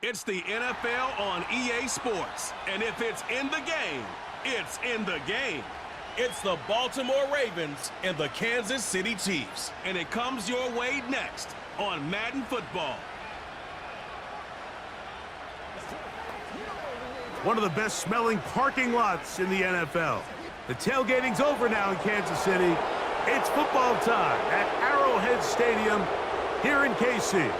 It's the NFL on EA Sports. And if it's in the game, it's in the game. It's the Baltimore Ravens and the Kansas City Chiefs. And it comes your way next on Madden Football. One of the best smelling parking lots in the NFL. The tailgating's over now in Kansas City. It's football time at Arrowhead Stadium here in KC.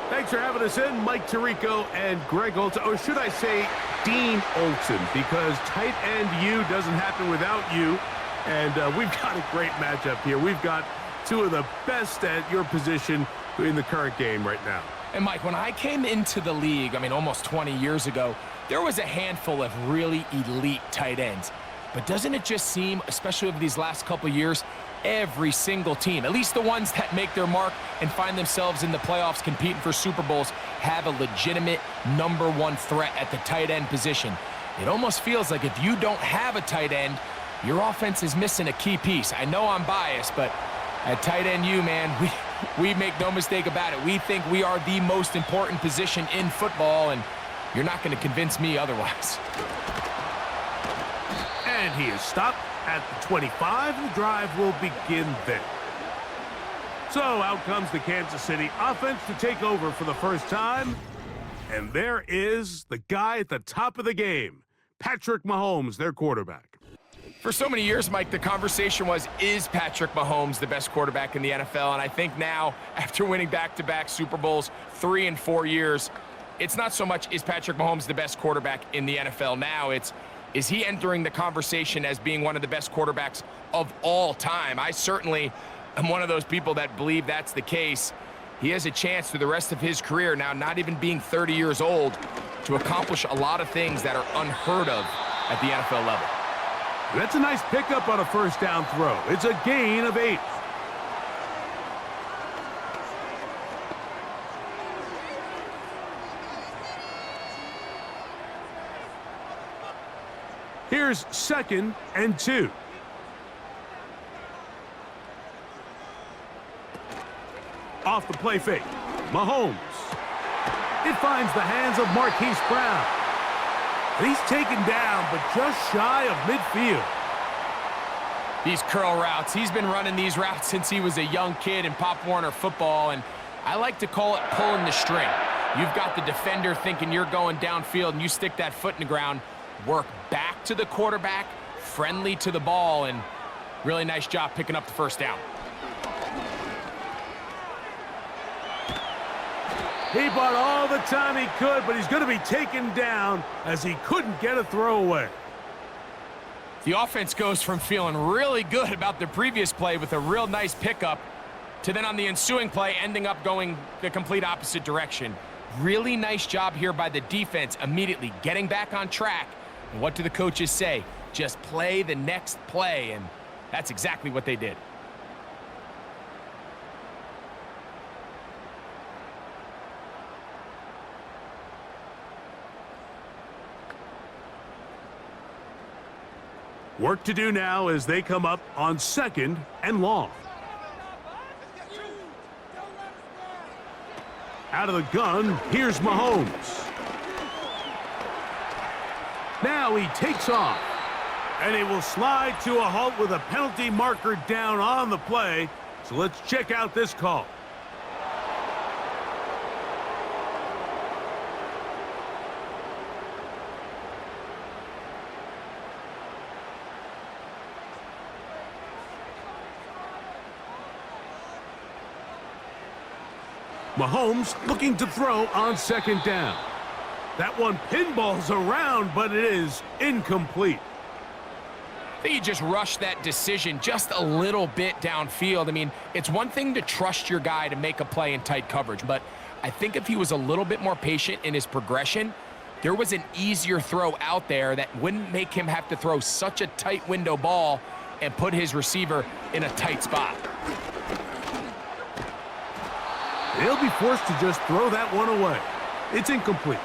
Thanks for having us in, Mike Tirico and Greg Olson, or should I say Dean Olson, because tight end U doesn't happen without you. And we've got a great matchup here. We've got two of the best at your position in the current game right now. And Mike, when I came into the league, almost 20 years ago, there was a handful of really elite tight ends. But doesn't it just seem, especially over these last couple of years, every single team, at least the ones that make their mark and find themselves in the playoffs competing for Super Bowls, have a legitimate #1 threat at the tight end position. It almost feels like if you don't have a tight end, your offense is missing a key piece. I know I'm biased, but at tight end U, man, we make no mistake about it. We think we are the most important position in football, and you're not going to convince me otherwise. And he is stopped at the 25. The drive will begin there. So out comes the Kansas City offense to take over for the first time. And there is the guy at the top of the game, Patrick Mahomes, their quarterback. For so many years, Mike, the conversation was, is Patrick Mahomes the best quarterback in the NFL? And I think now, after winning back-to-back Super Bowls 3 and 4 years, it's not so much, is Patrick Mahomes the best quarterback in the NFL now? It's, is he entering the conversation as being one of the best quarterbacks of all time? I certainly am one of those people that believe that's the case. He has a chance through the rest of his career, now not even being 30 years old, to accomplish a lot of things that are unheard of at the NFL level. That's a nice pickup on a first down throw. It's a gain of 8. Here's 2nd and 2. Off the play fake, Mahomes. It finds the hands of Marquise Brown. And he's taken down, but just shy of midfield. These curl routes, he's been running these routes since he was a young kid in Pop Warner football, and I like to call it pulling the string. You've got the defender thinking you're going downfield, and you stick that foot in the ground, work back to the quarterback, friendly to the ball, and really nice job picking up the first down. He bought all the time he could, but he's going to be taken down as he couldn't get a throwaway. The offense goes from feeling really good about the previous play with a real nice pickup to then on the ensuing play ending up going the complete opposite direction. Really nice job here by the defense, immediately getting back on track. And what do the coaches say? Just play the next play, and that's exactly what they did. Work to do now as they come up on 2nd and long. Out of the gun, here's Mahomes. Now he takes off. And he will slide to a halt with a penalty marker down on the play. So let's check out this call. Mahomes looking to throw on 2nd down. That one pinballs around, but it is incomplete. I think he just rushed that decision just a little bit downfield. It's one thing to trust your guy to make a play in tight coverage, but I think if he was a little bit more patient in his progression, there was an easier throw out there that wouldn't make him have to throw such a tight window ball and put his receiver in a tight spot. They'll be forced to just throw that one away. It's incomplete.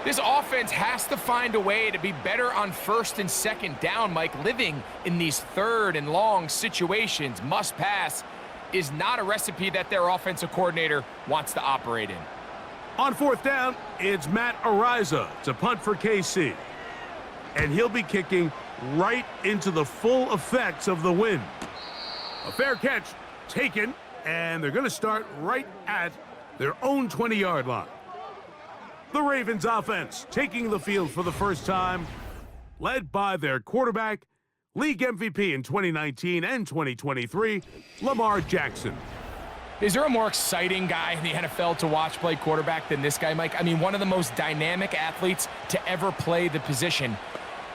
This offense has to find a way to be better on 1st and 2nd down, Mike. Living in these 3rd and long situations, must pass, is not a recipe that their offensive coordinator wants to operate in. On fourth down, it's Matt Ariza to punt for KC. And he'll be kicking right into the full effects of the wind. A fair catch taken, and they're going to start right at their own 20-yard line. The Ravens offense taking the field for the first time, led by their quarterback, league MVP in 2019 and 2023, Lamar Jackson. Is there a more exciting guy in the NFL to watch play quarterback than this guy, Mike? I mean, one of the most dynamic athletes to ever play the position.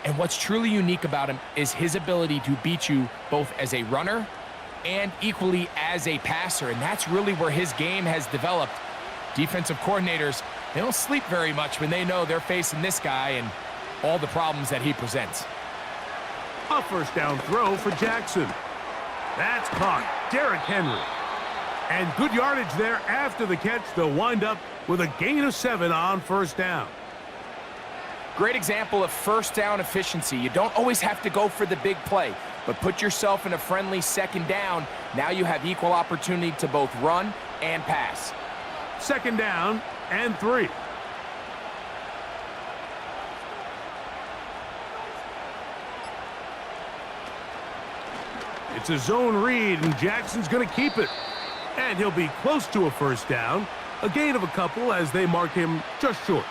And what's truly unique about him is his ability to beat you both as a runner and equally as a passer. And that's really where his game has developed. Defensive coordinators, they don't sleep very much when they know they're facing this guy and all the problems that he presents. A first down throw for Jackson. That's caught. Derrick Henry. And good yardage there after the catch. They'll wind up with a gain of 7 on first down. Great example of first down efficiency. You don't always have to go for the big play, but put yourself in a friendly second down. Now you have equal opportunity to both run and pass. Second down and 3. It's a zone read, and Jackson's going to keep it. And he'll be close to a first down. A gain of a couple as they mark him just short.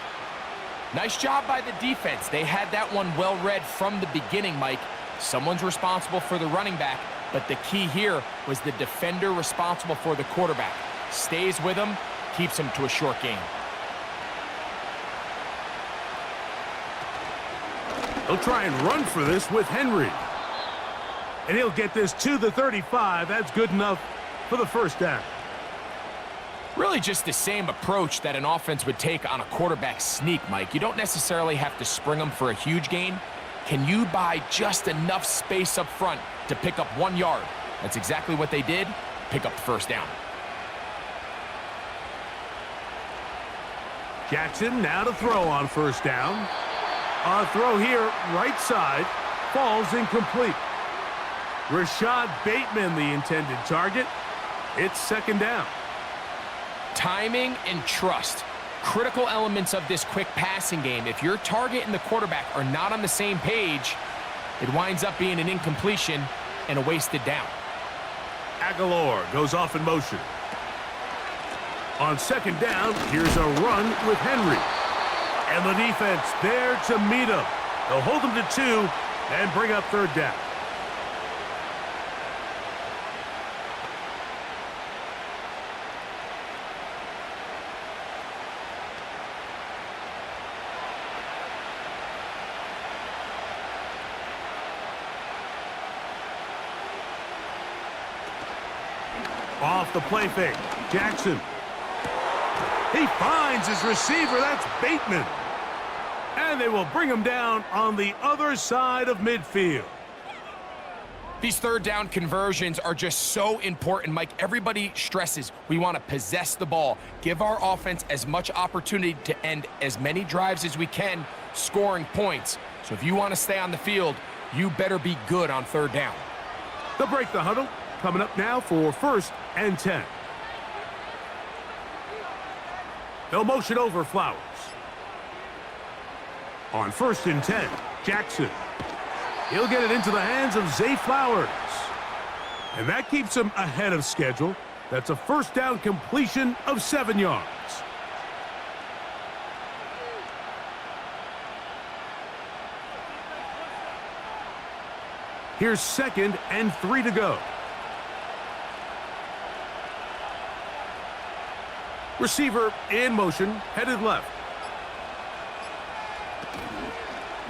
Nice job by the defense. They had that one well read from the beginning, Mike. Someone's responsible for the running back, but the key here was the defender responsible for the quarterback. Stays with him, keeps him to a short gain. He'll try and run for this with Henry. And he'll get this to the 35. That's good enough for the first down. Really just the same approach that an offense would take on a quarterback sneak, Mike. You don't necessarily have to spring them for a huge gain. Can you buy just enough space up front to pick up 1 yard? That's exactly what they did. Pick up the first down. Jackson now to throw on first down. A throw here, right side, falls incomplete. Rashad Bateman, the intended target. It's second down. Timing and trust, critical elements of this quick passing game. If your target and the quarterback are not on the same page, it winds up being an incompletion and a wasted down. Aguilar goes off in motion. On second down, here's a run with Henry. And the defense there to meet him. They'll hold him to 2 and bring up third down. Off the play fake, Jackson. He finds his receiver, that's Bateman. And they will bring him down on the other side of midfield. These third down conversions are just so important, Mike. Everybody stresses we want to possess the ball, give our offense as much opportunity to end as many drives as we can, scoring points. So if you want to stay on the field, you better be good on third down. They'll break the huddle. Coming up now for first and 10. They'll motion over Flowers. On first and 10, Jackson. He'll get it into the hands of Zay Flowers. And that keeps him ahead of schedule. That's a first down completion of 7 yards. Here's second and 3 to go. Receiver in motion, headed left.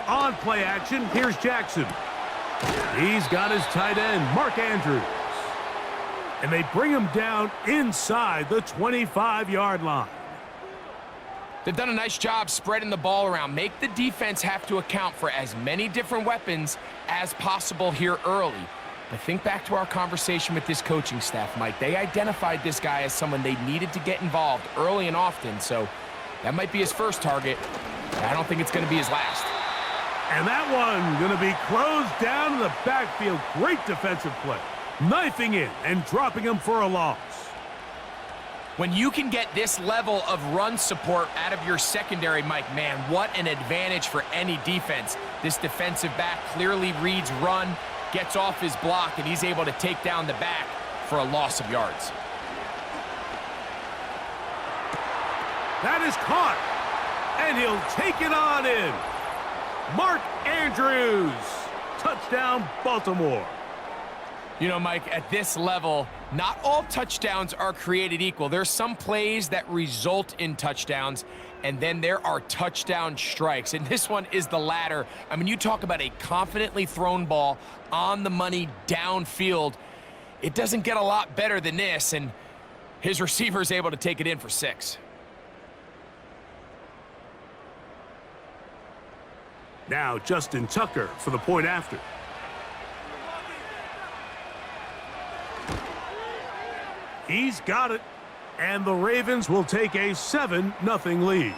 On play action, here's Jackson. He's got his tight end, Mark Andrews. And they bring him down inside the 25-yard line. They've done a nice job spreading the ball around. Make the defense have to account for as many different weapons as possible here early. But think back to our conversation with this coaching staff, Mike. They identified this guy as someone they needed to get involved early and often, so that might be his first target. I don't think it's going to be his last. And that one going to be closed down in the backfield. Great defensive play. Knifing in and dropping him for a loss. When you can get this level of run support out of your secondary, Mike, man, what an advantage for any defense. This defensive back clearly reads run, gets off his block, and he's able to take down the back for a loss of yards. That is caught, and he'll take it on in. Mark Andrews, touchdown, Baltimore. You know, Mike, at this level, not all touchdowns are created equal. There's some plays that result in touchdowns, and then there are touchdown strikes, and this one is the latter. I mean, you talk about a confidently thrown ball on the money downfield. It doesn't get a lot better than this, and his receiver is able to take it in for 6. Now Justin Tucker for the point after. He's got it, and the Ravens will take a 7-0 lead.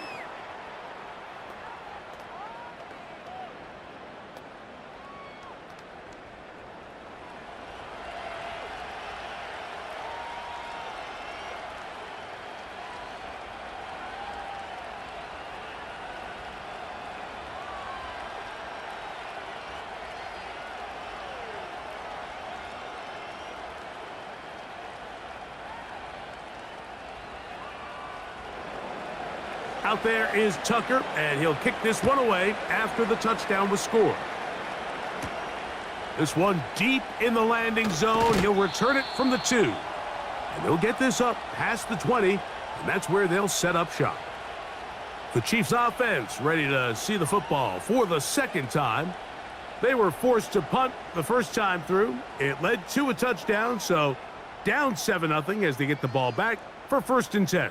Out there is Tucker, and he'll kick this one away after the touchdown was scored. This one deep in the landing zone. He'll return it from the 2. And they'll get this up past the 20, and that's where they'll set up shop. The Chiefs offense ready to see the football for the second time. They were forced to punt the first time through. It led to a touchdown, so down 7-0 as they get the ball back for 1st and 10.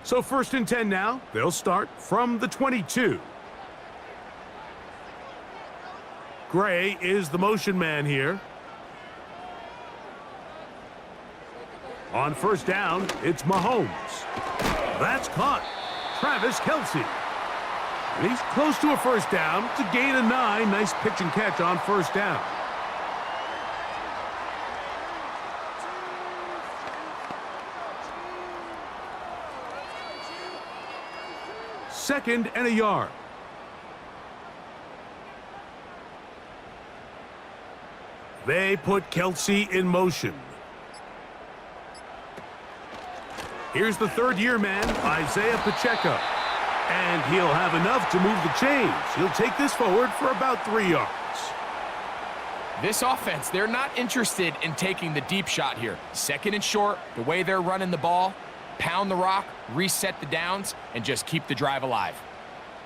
So 1st and 10 now. They'll start from the 22. Gray is the motion man here. On 1st down, it's Mahomes. That's caught. Travis Kelce. And he's close to a 1st down. It's a gain of 9. Nice pitch and catch on 1st down. Second and a yard. They put Kelce in motion. Here's the 3rd-year man, Isaiah Pacheco. And he'll have enough to move the chains. He'll take this forward for about 3 yards. This offense, they're not interested in taking the deep shot here. 2nd and short, the way they're running the ball, pound the rock, reset the downs, and just keep the drive alive.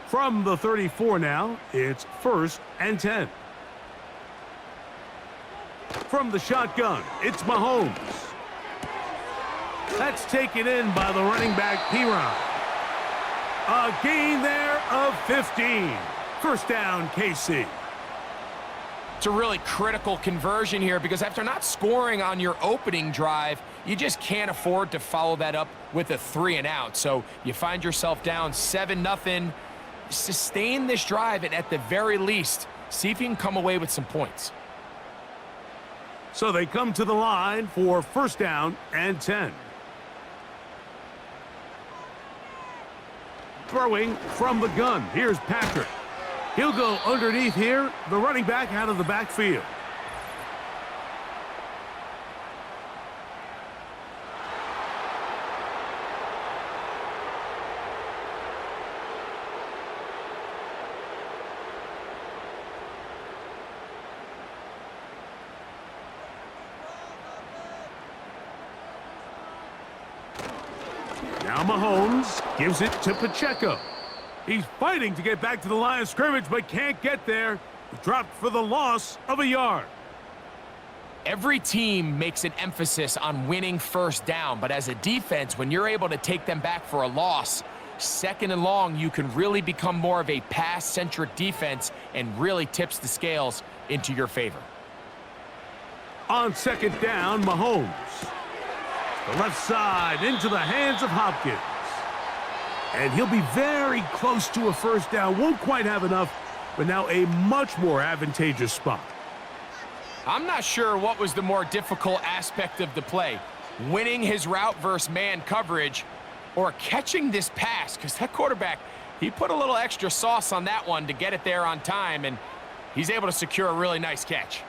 From the 34 now, it's 1st and 10. From the shotgun, it's Mahomes. That's taken in by the running back, Piron. A gain there of 15. 1st down, KC. It's a really critical conversion here because after not scoring on your opening drive, you just can't afford to follow that up with a 3 and out. So you find yourself down 7-0. Sustain this drive and at the very least, see if you can come away with some points. So they come to the line for 1st down and 10. Throwing from the gun. Here's Patrick. He'll go underneath here, the running back out of the backfield. Now Mahomes gives it to Pacheco. He's fighting to get back to the line of scrimmage, but can't get there. Dropped for the loss of a yard. Every team makes an emphasis on winning 1st down, but as a defense, when you're able to take them back for a loss, 2nd and long, you can really become more of a pass-centric defense and really tips the scales into your favor. On 2nd down, Mahomes. The left side into the hands of Hopkins. And he'll be very close to a 1st down. Won't quite have enough but now a much more advantageous spot. I'm not sure what was the more difficult aspect of the play, winning his route versus man coverage or catching this pass, because that quarterback, he put a little extra sauce on that one to get it there on time, and he's able to secure a really nice catch.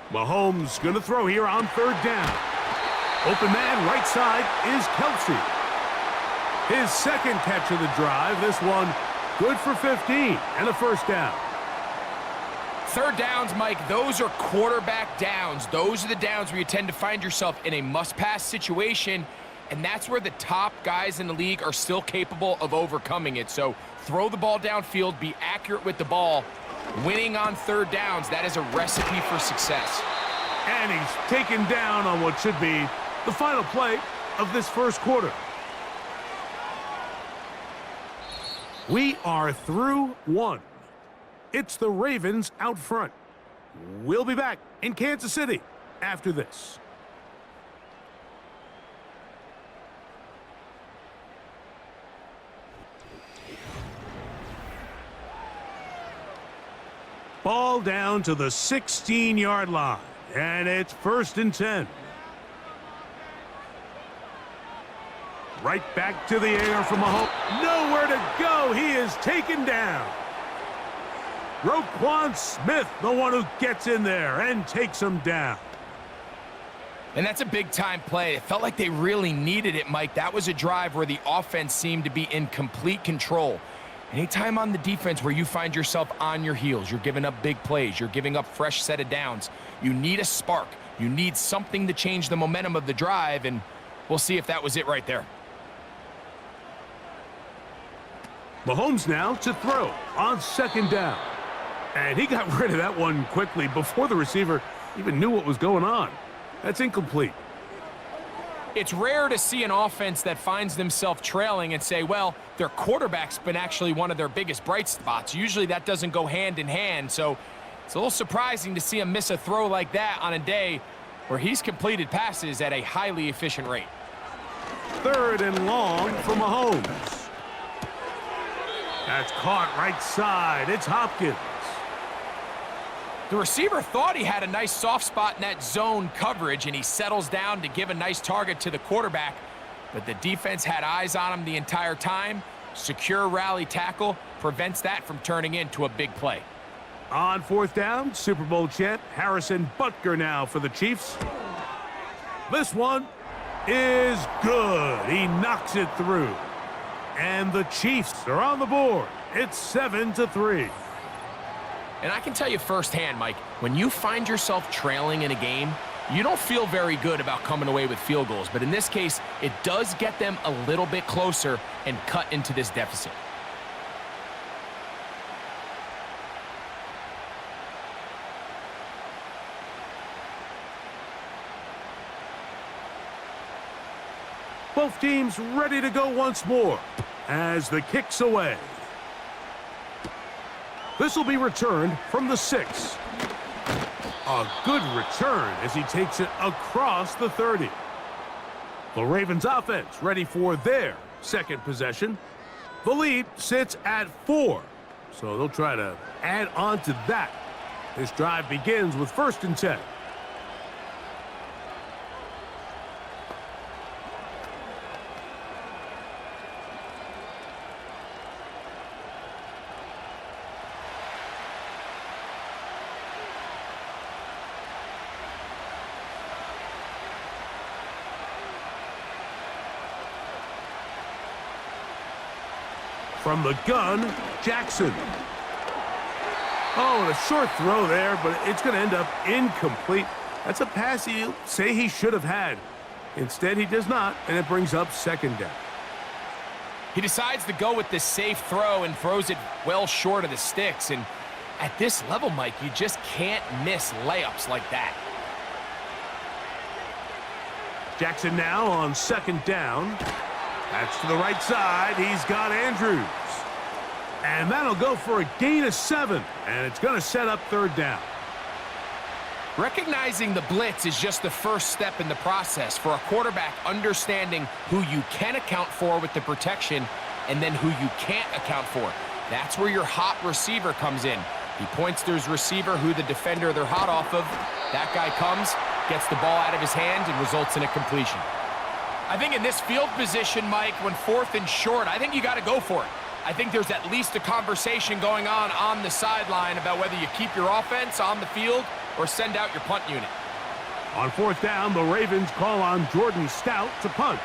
Mahomes going to throw here on third down. Open man, right side, is Kelsey. His second catch of the drive, this one good for 15 and a first down. Third downs, Mike, those are quarterback downs. Those are the downs where you tend to find yourself in a must-pass situation, and that's where the top guys in the league are still capable of overcoming it. So throw the ball downfield, be accurate with the ball. Winning on third downs, that is a recipe for success. And he's taken down on what should be the final play of this first quarter. We are through one. It's the Ravens out front. We'll be back in Kansas City after this. Ball down to the 16-yard line, and it's 1st and 10. Right back to the air from Mahomes. Nowhere to go. He is taken down. Roquan Smith, the one who gets in there and takes him down. And that's a big-time play. It felt like they really needed it, Mike. That was a drive where the offense seemed to be in complete control. Anytime on the defense where you find yourself on your heels, you're giving up big plays, you're giving up fresh set of downs, you need a spark. You need something to change the momentum of the drive, and we'll see if that was it right there. Mahomes now to throw on 2nd down. And he got rid of that one quickly before the receiver even knew what was going on. That's incomplete. It's rare to see an offense that finds themselves trailing and say, well, their quarterback's been actually one of their biggest bright spots. Usually that doesn't go hand in hand, so it's a little surprising to see him miss a throw like that on a day where he's completed passes at a highly efficient rate. 3rd and long for Mahomes. That's caught right side. It's Hopkins. The receiver thought he had a nice soft spot in that zone coverage, and he settles down to give a nice target to the quarterback, but the defense had eyes on him the entire time. Secure rally tackle prevents that from turning into a big play. On 4th down, Super Bowl champ Harrison Butker now for the Chiefs. This one is good. He knocks it through. And the Chiefs are on the board. It's 7-3. And I can tell you firsthand, Mike, when you find yourself trailing in a game, you don't feel very good about coming away with field goals. But in this case, it does get them a little bit closer and cut into this deficit. Both teams ready to go once more as the kick's away. This will be returned from the 6. A good return as he takes it across the 30. The Ravens offense ready for their second possession. The lead sits at 4, so they'll try to add on to that. This drive begins with 1st and 10. From the gun, Jackson. Oh, and a short throw there, but it's going to end up incomplete. That's a pass he'll say he should have had. Instead, he does not, and it brings up 2nd down. He decides to go with this safe throw and throws it well short of the sticks. And at this level, Mike, you just can't miss layups like that. Jackson now on 2nd down. That's to the right side. He's got Andrews. And that'll go for a gain of 7. And it's going to set up 3rd down. Recognizing the blitz is just the first step in the process for a quarterback understanding who you can account for with the protection and then who you can't account for. That's where your hot receiver comes in. He points to his receiver, who the defender they're hot off of. That guy comes, gets the ball out of his hand, and results in a completion. I think in this field position, Mike, when 4th and short, I think you got to go for it. I think there's at least a conversation going on the sideline about whether you keep your offense on the field or send out your punt unit. On 4th down, the Ravens call on Jordan Stout to punt.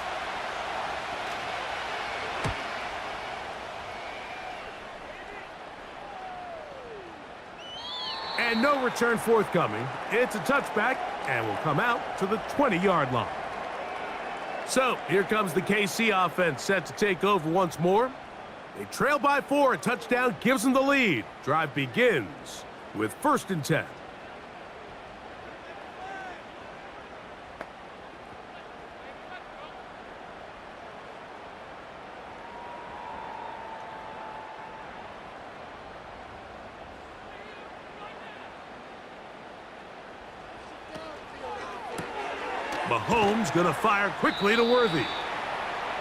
And no return forthcoming. It's a touchback and will come out to the 20-yard line. So here comes the KC offense set to take over once more. They trail by 4. A touchdown gives them the lead. Drive begins with 1st and 10. Mahomes going to fire quickly to Worthy.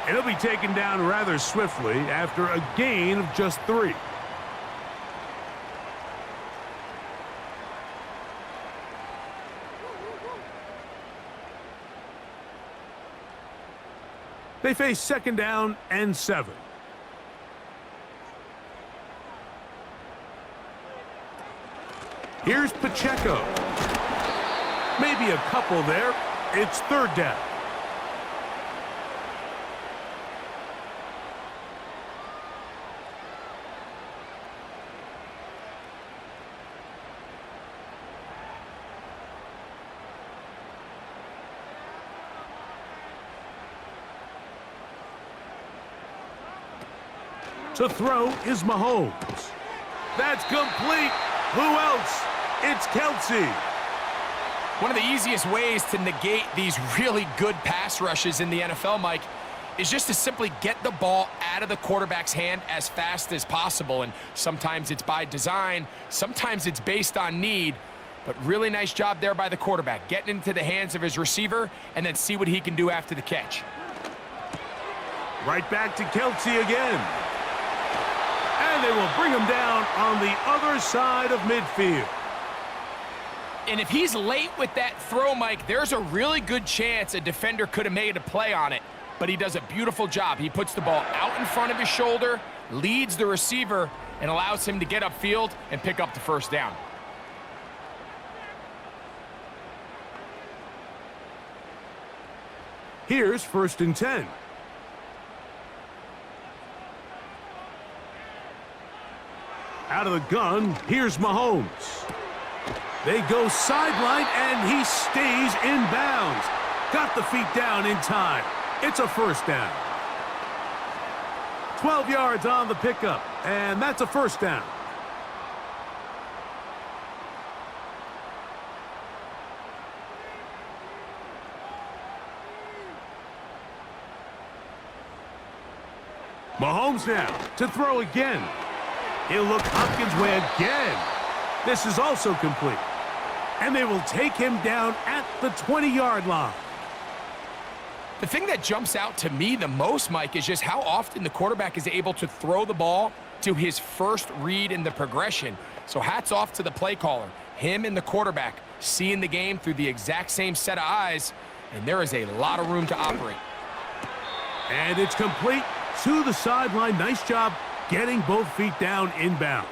And he'll be taken down rather swiftly after a gain of just 3. They face 2nd down and 7. Here's Pacheco. Maybe a couple there. It's 3rd down. To throw is Mahomes. That's complete. Who else? It's Kelsey. One of the easiest ways to negate these really good pass rushes in the NFL, Mike, is just to simply get the ball out of the quarterback's hand as fast as possible. And sometimes it's by design, sometimes it's based on need, but really nice job there by the quarterback, getting into the hands of his receiver and then see what he can do after the catch. Right back to Kelsey again. And they will bring him down on the other side of midfield. And if he's late with that throw, Mike, there's a really good chance a defender could have made a play on it. But he does a beautiful job. He puts the ball out in front of his shoulder, leads the receiver, and allows him to get upfield and pick up the 1st down. Here's 1st and 10. Out of the gun, here's Mahomes. They go sideline, and he stays in bounds. Got the feet down in time. It's a 1st down. 12 yards on the pickup, and that's a 1st down. Mahomes now to throw again. He'll look Hopkins' way again. This is also complete. And they will take him down at the 20-yard line. The thing that jumps out to me the most, Mike, is just how often the quarterback is able to throw the ball to his first read in the progression. So hats off to the play caller. Him and the quarterback seeing the game through the exact same set of eyes, and there is a lot of room to operate. And it's complete to the sideline. Nice job getting both feet down in bounds.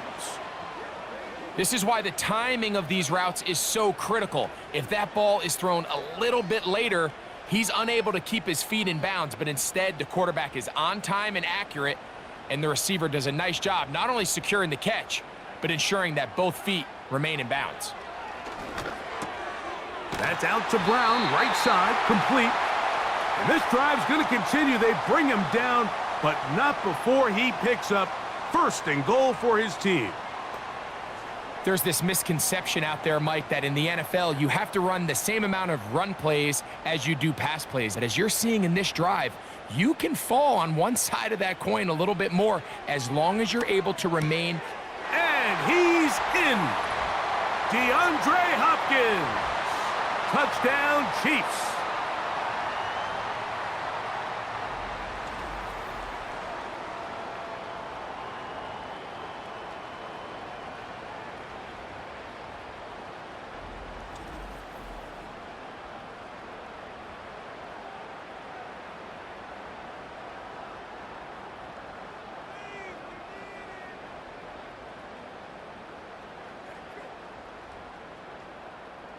This is why the timing of these routes is so critical. If that ball is thrown a little bit later, he's unable to keep his feet in bounds, but instead the quarterback is on time and accurate, and the receiver does a nice job not only securing the catch, but ensuring that both feet remain in bounds. That's out to Brown, right side, complete. And this drive's going to continue. They bring him down, but not before he picks up 1st and goal for his team. There's this misconception out there, Mike, that in the NFL, you have to run the same amount of run plays as you do pass plays. And as you're seeing in this drive, you can fall on one side of that coin a little bit more as long as you're able to remain. And he's in. DeAndre Hopkins. Touchdown, Chiefs.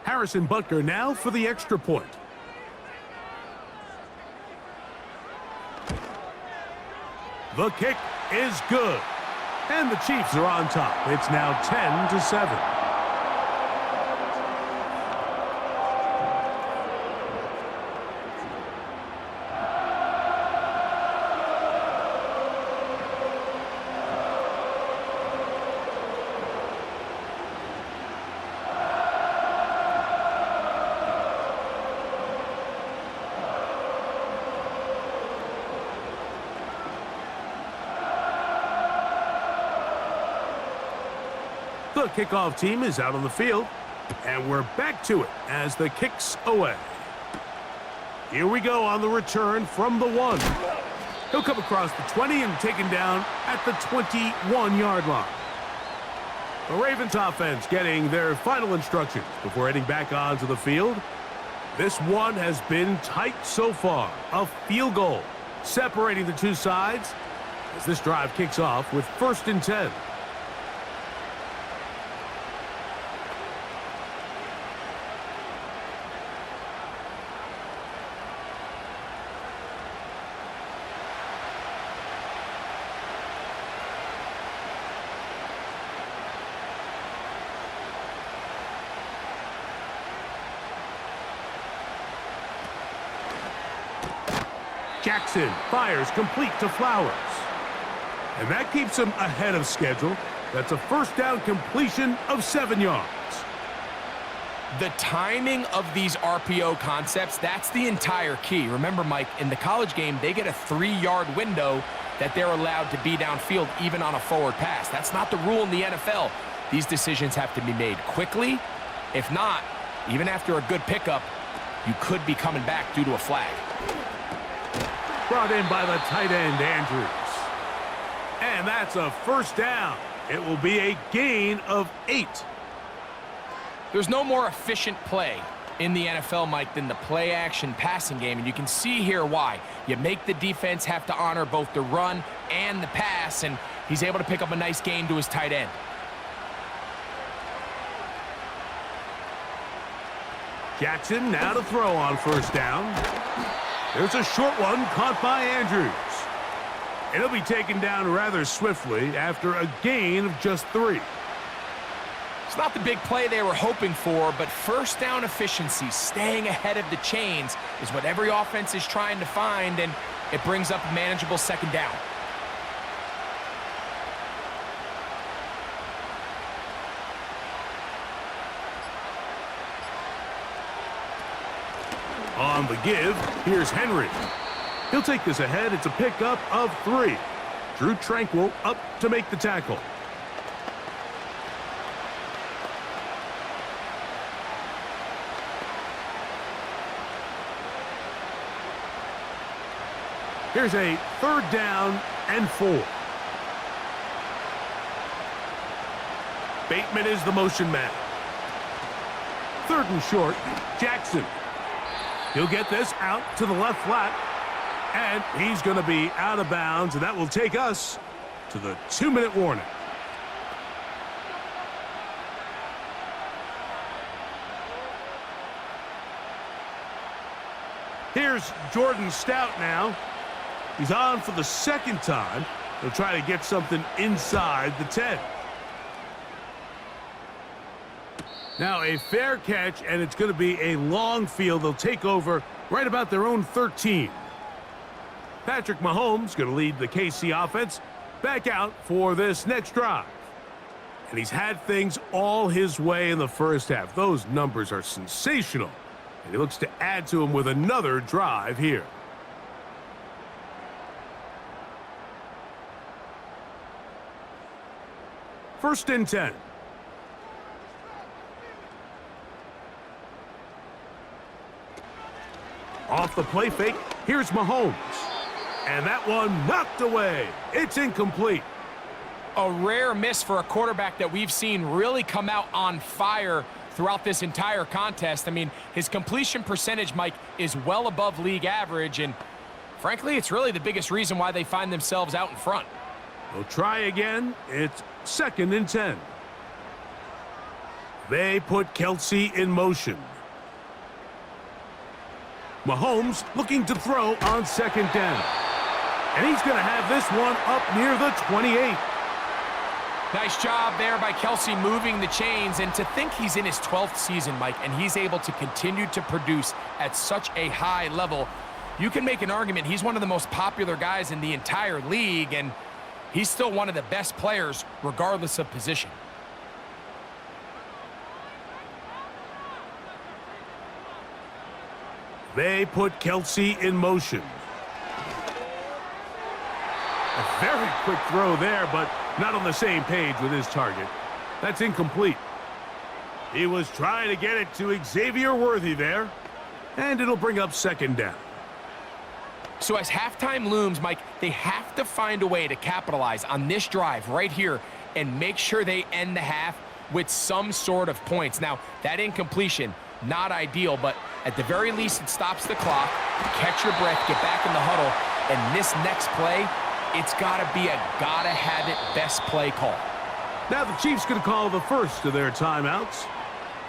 Harrison Butker now for the extra point. The kick is good. And the Chiefs are on top. It's now 10-7. The kickoff team is out on the field, and we're back to it as the kick's away. Here we go on the return from the 1. He'll come across the 20 and taken down at the 21-yard line. The Ravens offense getting their final instructions before heading back onto the field. This one has been tight so far. A field goal separating the two sides as this drive kicks off with 1st and 10. Jackson fires complete to Flowers. And that keeps him ahead of schedule. That's a first down completion of 7 yards. The timing of these RPO concepts, that's the entire key. Remember, Mike, in the college game, they get a 3-yard window that they're allowed to be downfield even on a forward pass. That's not the rule in the NFL. These decisions have to be made quickly. If not, even after a good pickup, you could be coming back due to a flag. Brought in by the tight end, Andrews. And that's a first down. It will be a gain of 8. There's no more efficient play in the NFL, Mike, than the play-action passing game, and you can see here why. You make the defense have to honor both the run and the pass, and he's able to pick up a nice gain to his tight end. Jackson now to throw on first down. There's a short one caught by Andrews. It'll be taken down rather swiftly after a gain of just 3. It's not the big play they were hoping for, but first down efficiency, staying ahead of the chains, is what every offense is trying to find, and it brings up a manageable 2nd down. On the give, here's Henry. He'll take this ahead. It's a pickup of 3. Drew Tranquil up to make the tackle. Here's a 3rd down and 4. Bateman is the motion man. 3rd and short, Jackson. He'll get this out to the left flat, and he's going to be out of bounds, and that will take us to the 2-minute warning. Here's Jordan Stout now. He's on for the 2nd time. He'll try to get something inside the 10. Now a fair catch, and it's going to be a long field. They'll take over right about their own 13. Patrick Mahomes going to lead the KC offense back out for this next drive. And he's had things all his way in the first half. Those numbers are sensational. And he looks to add to them with another drive here. First and 10. Off the play fake, here's Mahomes. And that one knocked away. It's incomplete. A rare miss for a quarterback that we've seen really come out on fire throughout this entire contest. I mean, his completion percentage, Mike, is well above league average, and frankly, it's really the biggest reason why they find themselves out in front. We'll try again. It's 2nd and 10. They put Kelsey in motion. Mahomes looking to throw on second down. And he's going to have this one up near the 28. Nice job there by Kelsey moving the chains, and to think he's in his 12th season, Mike, and he's able to continue to produce at such a high level. You can make an argument he's one of the most popular guys in the entire league, and he's still one of the best players regardless of position. They put Kelsey in motion. A very quick throw there, but not on the same page with his target. That's incomplete. He was trying to get it to Xavier Worthy there, and it'll bring up second down. So as halftime looms, Mike, they have to find a way to capitalize on this drive right here and make sure they end the half with some sort of points. Now, that incompletion, not ideal, but at the very least, it stops the clock. Catch your breath, get back in the huddle, and this next play, it's got to be a gotta-have-it best play call. Now the Chiefs going to call the first of their timeouts,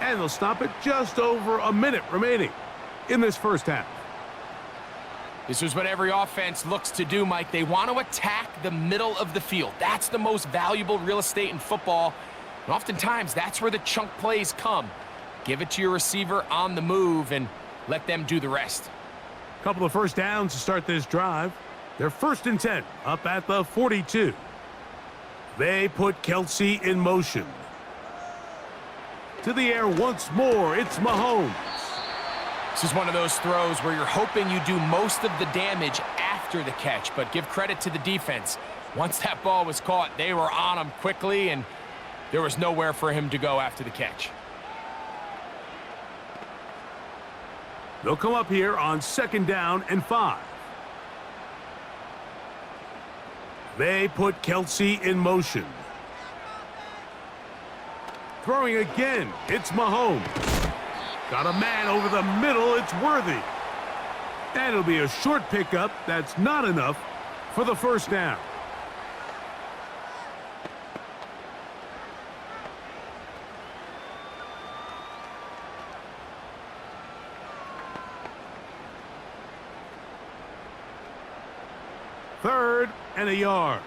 and they'll stop it just over a minute remaining in this first half. This is what every offense looks to do, Mike. They want to attack the middle of the field. That's the most valuable real estate in football, and oftentimes that's where the chunk plays come. Give it to your receiver on the move and let them do the rest. Couple of first downs to start this drive. They're 1st and 10, up at the 42. They put Kelsey in motion. To the air once more, it's Mahomes. This is one of those throws where you're hoping you do most of the damage after the catch, but give credit to the defense. Once that ball was caught, they were on him quickly, and there was nowhere for him to go after the catch. They'll come up here on 2nd down and 5. They put Kelsey in motion. Throwing again, it's Mahomes. Got a man over the middle, it's Worthy. And it'll be a short pickup that's not enough for the first down. Third and a yard.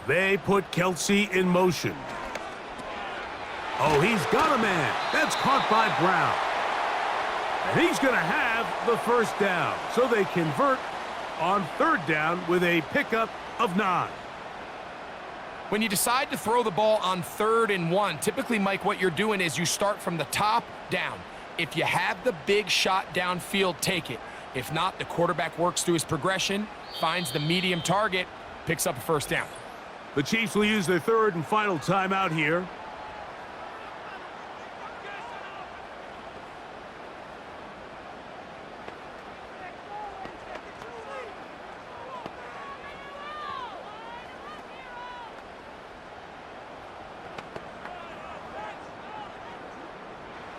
They put Kelsey in motion. Oh, he's got a man. That's caught by Brown. And he's going to have the first down. So they convert on 3rd down with a pickup of 9. When you decide to throw the ball on 3rd and 1, typically, Mike, what you're doing is you start from the top down. If you have the big shot downfield, take it. If not, the quarterback works through his progression, finds the medium target, picks up a first down. The Chiefs will use their 3rd and final timeout here.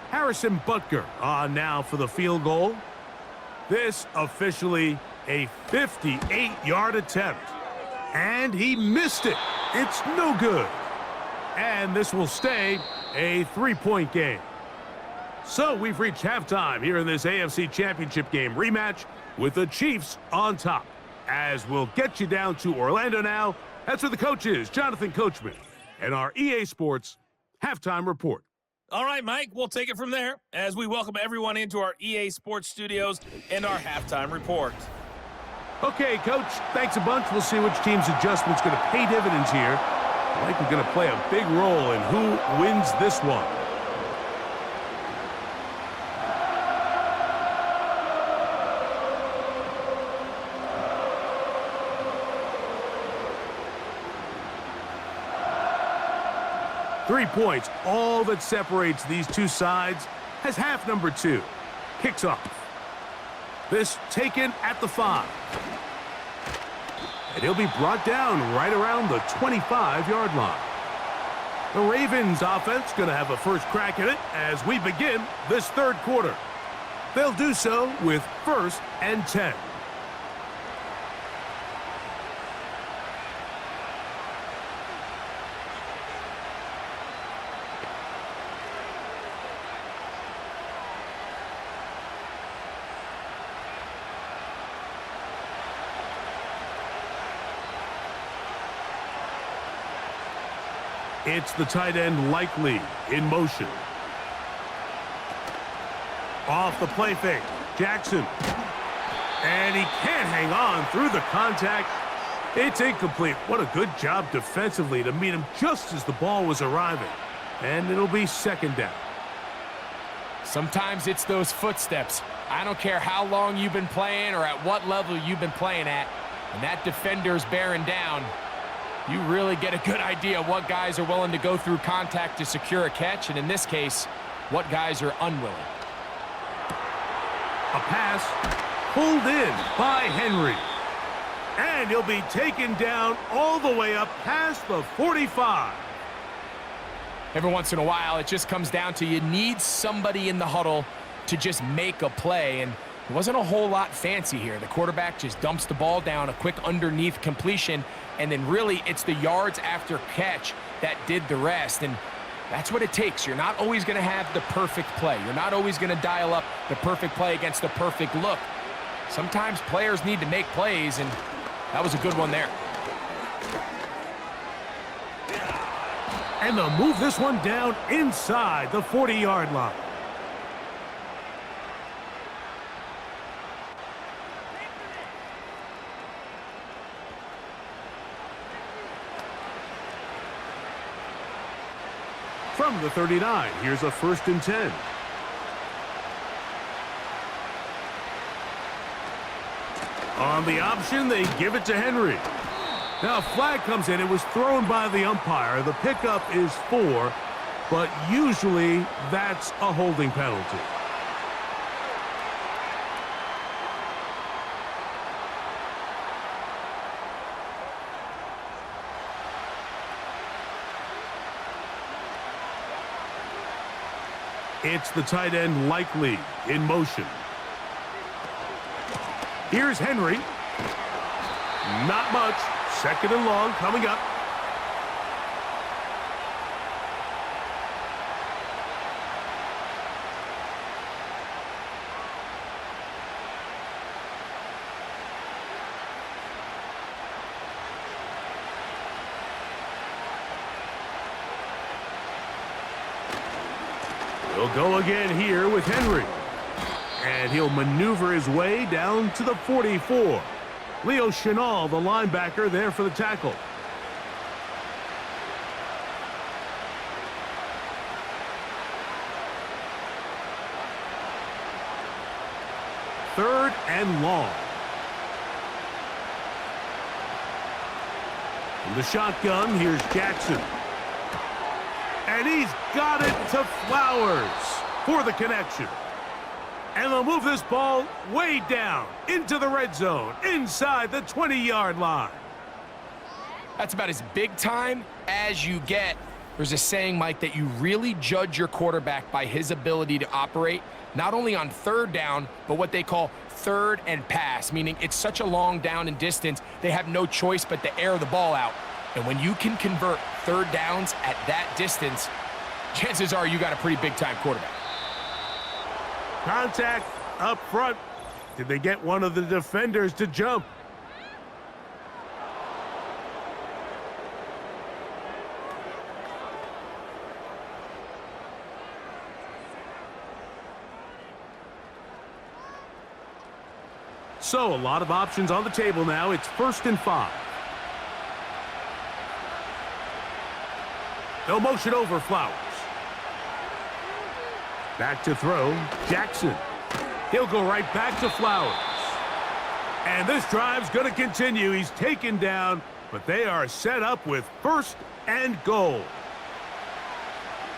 Harrison Butker on now for the field goal. This officially a 58-yard attempt. And he missed it. It's no good. And this will stay a 3-point game. So we've reached halftime here in this AFC Championship game rematch with the Chiefs on top. As we'll get you down to Orlando now. That's where the coach is, Jonathan Coachman, and our EA Sports halftime report. All right, Mike, we'll take it from there as we welcome everyone into our EA Sports studios and our halftime report. Okay, Coach, thanks a bunch. We'll see which team's adjustment's going to pay dividends here. I think we're going to play a big role in who wins this one. Three points, all that separates these two sides, as half number 2 kicks off. This taken at the 5. And he'll be brought down right around the 25-yard line. The Ravens offense going to have a first crack at it as we begin this 3rd quarter. They'll do so with 1st and 10. It's the tight end Likely in motion. Off the play fake, Jackson. And he can't hang on through the contact. It's incomplete. What a good job defensively to meet him just as the ball was arriving. And it'll be second down. Sometimes it's those footsteps. I don't care how long you've been playing or at what level you've been playing at. When that defender's bearing down, you really get a good idea what guys are willing to go through contact to secure a catch, and in this case, what guys are unwilling. A pass pulled in by Henry. And he'll be taken down all the way up past the 45. Every once in a while, it just comes down to you need somebody in the huddle to just make a play, and it wasn't a whole lot fancy here. The quarterback just dumps the ball down, a quick underneath completion, and then really it's the yards after catch that did the rest, and that's what it takes. You're not always going to have the perfect play. You're not always going to dial up the perfect play against the perfect look. Sometimes players need to make plays, and that was a good one there. And they'll move this one down inside the 40-yard line. From the 39, here's a 1st and 10. On the option, they give it to Henry. Now a flag comes in. It was thrown by the umpire. The pickup is 4, but usually that's a holding penalty. It's the tight end Likely in motion. Here's Henry. Not much. 2nd and long coming up. He'll go again here with Henry. And he'll maneuver his way down to the 44. Leo Chenal, the linebacker, there for the tackle. Third and long. From the shotgun, here's Jackson. And he's got it to Flowers for the connection. And they'll move this ball way down into the red zone, inside the 20-yard line. That's about as big time as you get. There's a saying, Mike, that you really judge your quarterback by his ability to operate, not only on 3rd down, but what they call 3rd and pass, meaning it's such a long down and distance, they have no choice but to air the ball out. And when you can convert 3rd downs at that distance, chances are you got a pretty big-time quarterback. Contact up front. Did they get one of the defenders to jump? So a lot of options on the table now. It's 1st and 5. No motion over Flowers. Back to throw, Jackson. He'll go right back to Flowers. And this drive's going to continue. He's taken down, but they are set up with 1st and goal.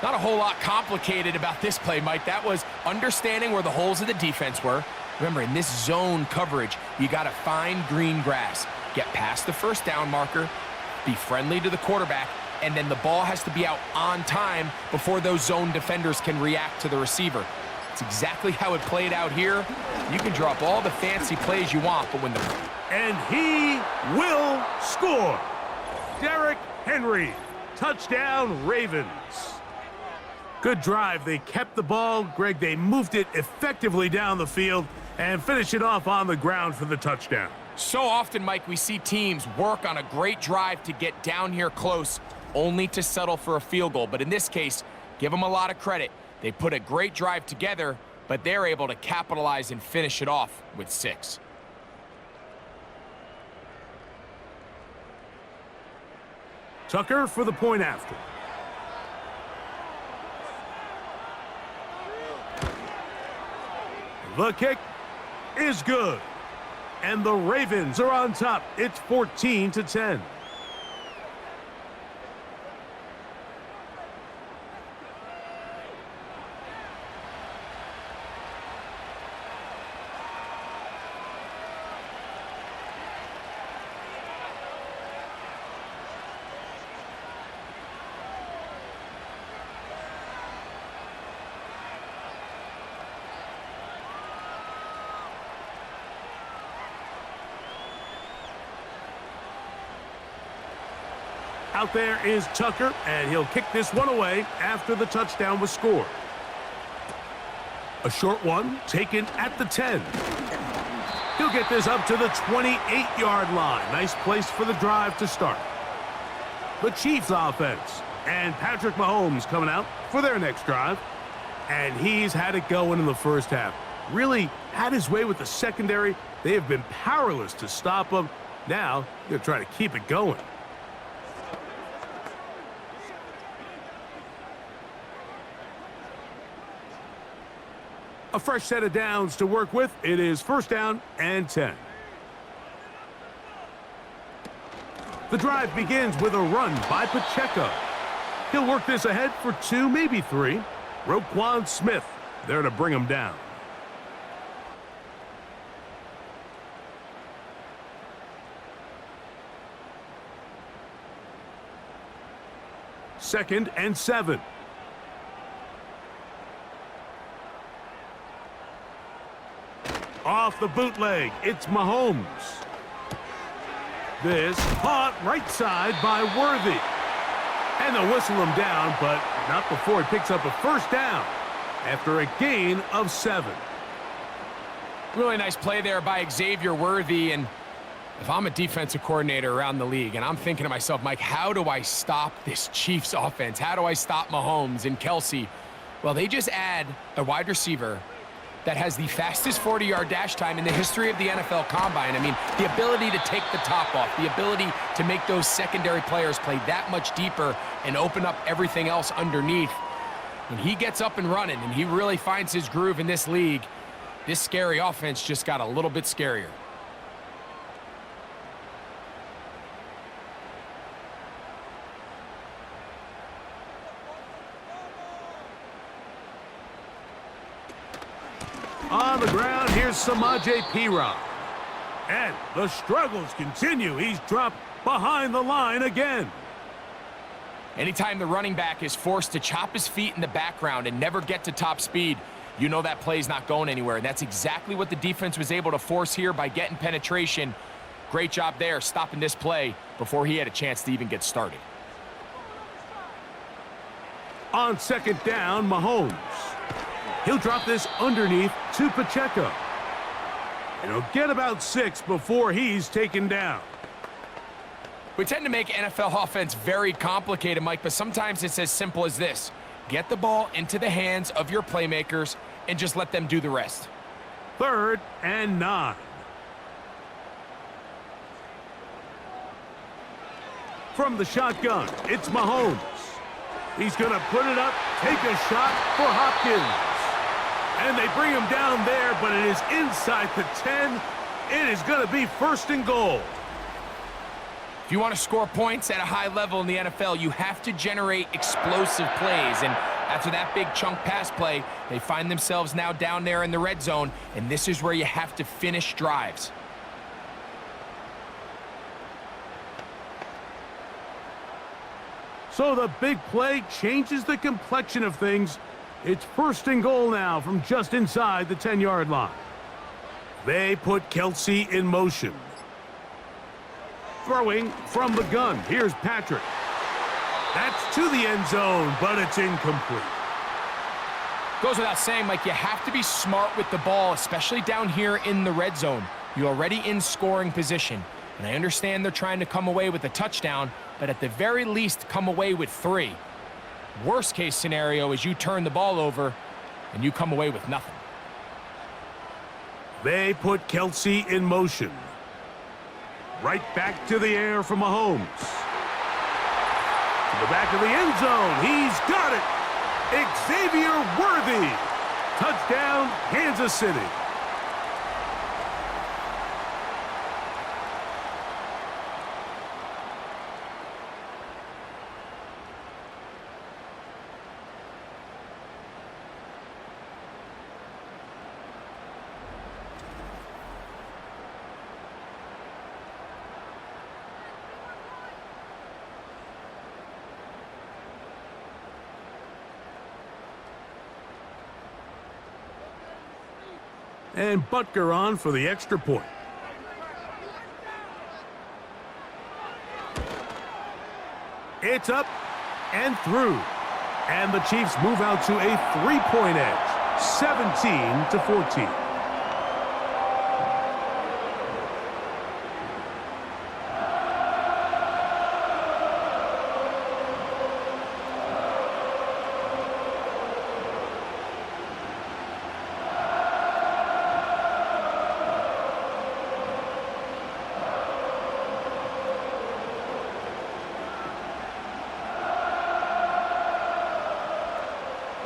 Not a whole lot complicated about this play, Mike. That was understanding where the holes of the defense were. Remember, in this zone coverage, you got to find green grass. Get past the 1st down marker, be friendly to the quarterback, and then the ball has to be out on time before those zone defenders can react to the receiver. It's exactly how it played out here. You can drop all the fancy plays you want, but when the... And he will score. Derrick Henry. Touchdown, Ravens. Good drive. They kept the ball. Greg, they moved it effectively down the field and finish it off on the ground for the touchdown. So often, Mike, we see teams work on a great drive to get down here close, only to settle for a field goal. But in this case, give them a lot of credit. They put a great drive together, but they're able to capitalize and finish it off with 6. Tucker for the point after. The kick is good. And the Ravens are on top. It's 14-10. Out there is Tucker, and he'll kick this one away after the touchdown was scored. A short one taken at the 10. He'll get this up to the 28-yard line. Nice place for the drive to start. The Chiefs offense, and Patrick Mahomes coming out for their next drive. And he's had it going in the first half. Really had his way with the secondary. They have been powerless to stop him. Now, they're trying to keep it going. A fresh set of downs to work with. It is 1st down and 10. The drive begins with a run by Pacheco. He'll work this ahead for 2, maybe 3. Roquan Smith there to bring him down. Second and 7. Off the bootleg, it's Mahomes. This caught right side by Worthy. And they'll whistle him down, but not before he picks up a 1st down after a gain of 7. Really nice play there by Xavier Worthy. And if I'm a defensive coordinator around the league, and I'm thinking to myself, Mike, how do I stop this Chiefs offense? How do I stop Mahomes and Kelsey? Well, they just add a wide receiver that has the fastest 40-yard dash time in the history of the NFL Combine. I mean, the ability to take the top off, the ability to make those secondary players play that much deeper and open up everything else underneath. When he gets up and running and he really finds his groove in this league, this scary offense just got a little bit scarier. On the ground, here's Samaje Perine. And the struggles continue. He's dropped behind the line again. Anytime the running back is forced to chop his feet in the background and never get to top speed, you know that play's not going anywhere. And that's exactly what the defense was able to force here by getting penetration. Great job there, stopping this play before he had a chance to even get started. On 2nd down, Mahomes. He'll drop this underneath to Pacheco. And he'll get about 6 before he's taken down. We tend to make NFL offense very complicated, Mike, but sometimes it's as simple as this. Get the ball into the hands of your playmakers and just let them do the rest. 3rd and 9. From the shotgun, it's Mahomes. He's going to put it up, take a shot for Hopkins. And they bring him down there, but it is inside the 10. It is going to be 1st and goal. If you want to score points at a high level in the NFL, you have to generate explosive plays. And after that big chunk pass play, they find themselves now down there in the red zone, and this is where you have to finish drives. So the big play changes the complexion of things. It's 1st and goal now from just inside the 10-yard line. They put Kelsey in motion. Throwing from the gun. Here's Patrick. That's to the end zone, but it's incomplete. Goes without saying, Mike, you have to be smart with the ball, especially down here in the red zone. You're already in scoring position. And I understand they're trying to come away with a touchdown, but at the very least, come away with 3. Worst case scenario is you turn the ball over and you come away with nothing. They put Kelsey in motion. Right back to the air from Mahomes. To the back of the end zone. He's got it. Xavier Worthy. Touchdown, Kansas City. And Butker on for the extra point. It's up and through. And the Chiefs move out to a 3-point edge, 17-14.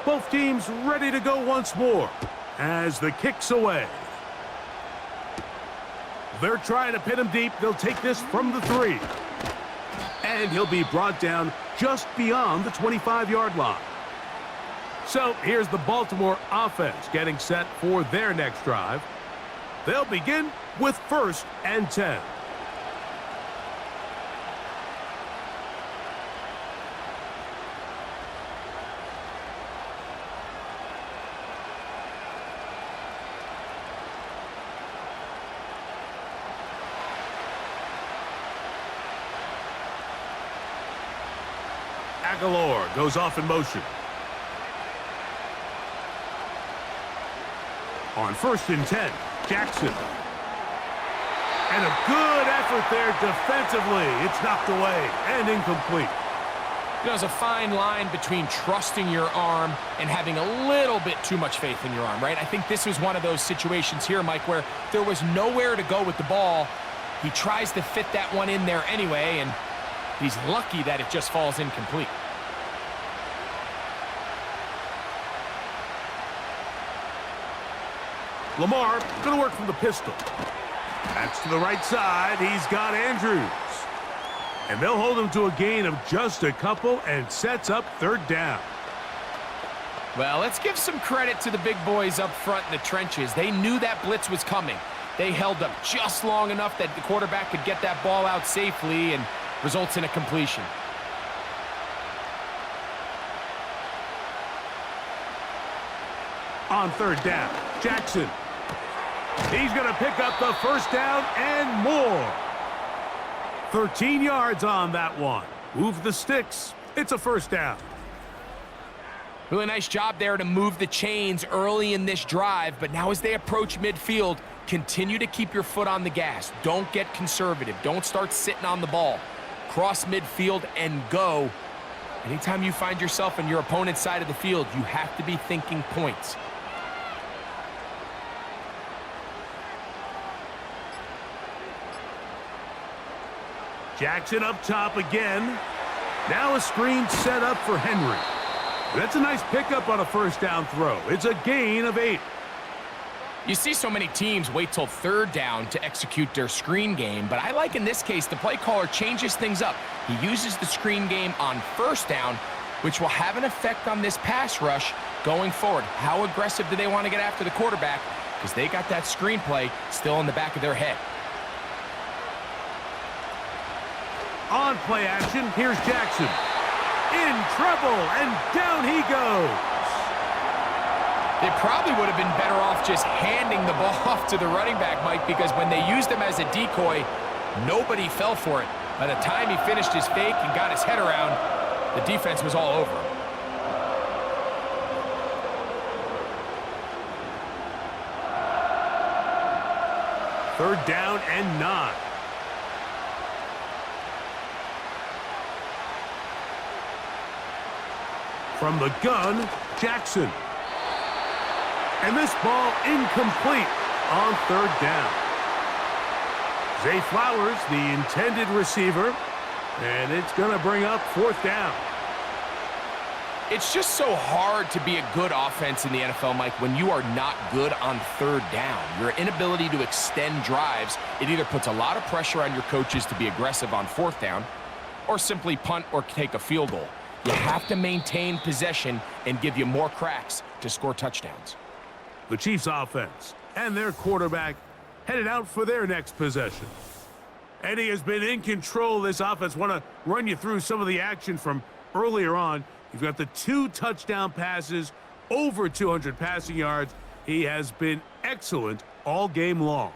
Both teams ready to go once more as the kick's away. They're trying to pin him deep. They'll take this from the 3. And he'll be brought down just beyond the 25-yard line. So here's the Baltimore offense getting set for their next drive. They'll begin with 1st and 10. Aguilar goes off in motion. On 1st and 10, Jackson. And a good effort there defensively. It's knocked away and incomplete. There's a fine line between trusting your arm and having a little bit too much faith in your arm, right? I think this was one of those situations here, Mike, where there was nowhere to go with the ball. He tries to fit that one in there anyway, and he's lucky that it just falls incomplete. Lamar going to work from the pistol. That's to the right side. He's got Andrews. And they'll hold him to a gain of just a couple and sets up 3rd down. Well, let's give some credit to the big boys up front in the trenches. They knew that blitz was coming. They held up just long enough that the quarterback could get that ball out safely and results in a completion. On 3rd down, Jackson. He's going to pick up the 1st down and more. 13 yards on that one. Move the sticks. It's a 1st down. Really nice job there to move the chains early in this drive, but now as they approach midfield, continue to keep your foot on the gas. Don't get conservative. Don't start sitting on the ball. Cross midfield and go. Anytime you find yourself on your opponent's side of the field, you have to be thinking points. Jackson up top again. Now a screen set up for Henry. That's a nice pickup on a 1st down throw. It's a gain of 8. You see so many teams wait till 3rd down to execute their screen game, but I like in this case the play caller changes things up. He uses the screen game on 1st down, which will have an effect on this pass rush going forward. How aggressive do they want to get after the quarterback? Because they got that screen play still in the back of their head. On play action, here's Jackson. In trouble, and down he goes. They probably would have been better off just handing the ball off to the running back, Mike, because when they used him as a decoy, nobody fell for it. By the time he finished his fake and got his head around, the defense was all over him. Third down and 9. From the gun, Jackson. And this ball incomplete on third down. Zay Flowers, the intended receiver, and it's going to bring up fourth down. It's just so hard to be a good offense in the NFL, Mike, when you are not good on third down. Your inability to extend drives, it either puts a lot of pressure on your coaches to be aggressive on fourth down or simply punt or take a field goal. You have to maintain possession and give you more cracks to score touchdowns. The Chiefs offense and their quarterback headed out for their next possession. Eddie has been in control of this offense. Want to run you through some of the action from earlier on. You've got the 2 touchdown passes, over 200 passing yards. He has been excellent all game long.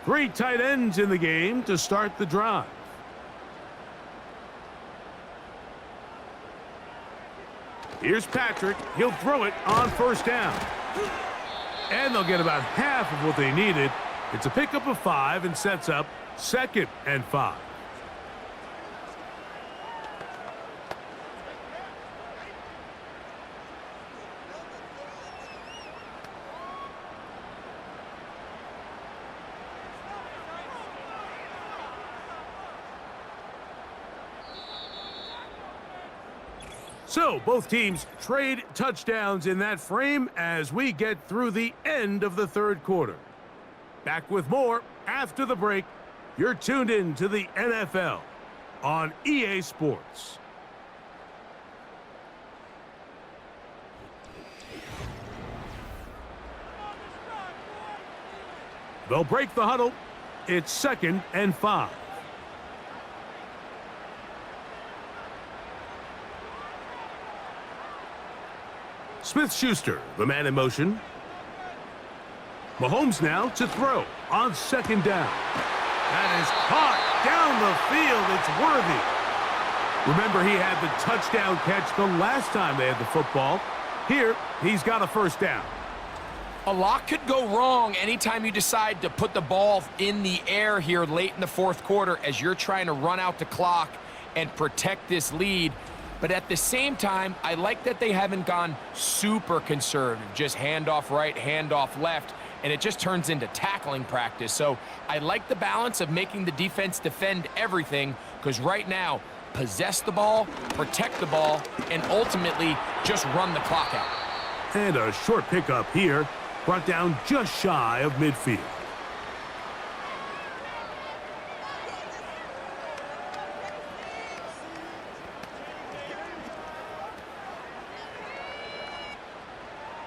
Three tight ends in the game to start the drive. Here's Patrick. He'll throw it on first down. And they'll get about half of what they needed. It's a pickup of 5 and sets up 2nd and 5. So, both teams trade touchdowns in that frame as we get through the end of the third quarter. Back with more after the break. You're tuned in to the NFL on EA Sports. They'll break the huddle. It's 2nd and 5. Smith-Schuster, the man in motion. Mahomes now to throw on 2nd down. That is caught down the field. It's worthy. Remember, he had the touchdown catch the last time they had the football. Here, he's got a first down. A lot could go wrong anytime you decide to put the ball in the air here late in the fourth quarter as you're trying to run out the clock and protect this lead. But at the same time, I like that they haven't gone super conservative, just handoff right, handoff left, and it just turns into tackling practice. So I like the balance of making the defense defend everything, because right now, possess the ball, protect the ball, and ultimately just run the clock out. And a short pickup here, brought down just shy of midfield.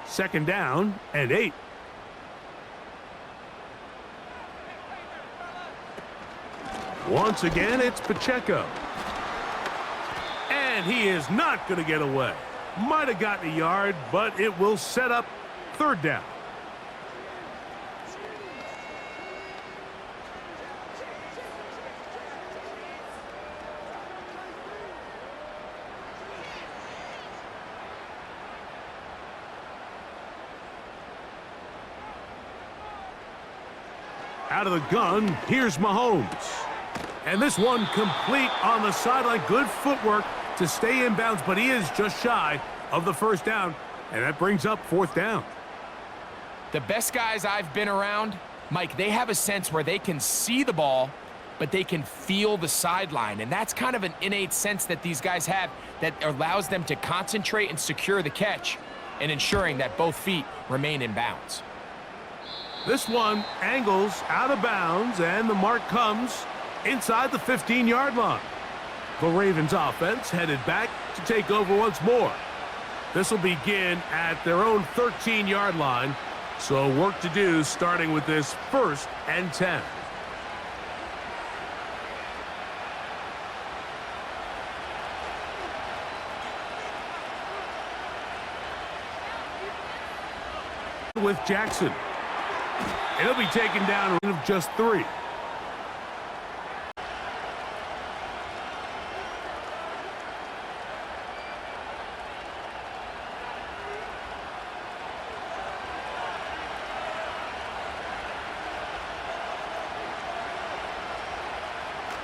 Second down and 8. Once again, it's Pacheco. And he is not going to get away. Might have gotten a yard, but it will set up 3rd down. Out of the gun, here's Mahomes. And this one complete on the sideline. Good footwork to stay in bounds, but he is just shy of the first down, and that brings up 4th down. The best guys I've been around, Mike, they have a sense where they can see the ball, but they can feel the sideline, and that's kind of an innate sense that these guys have that allows them to concentrate and secure the catch and ensuring that both feet remain in bounds. This one angles out of bounds, and the mark comes inside the 15-yard line. The Ravens offense headed back to take over once more. This will begin at their own 13-yard line, so work to do starting with this 1st and 10. With Jackson. It'll be taken down of just 3.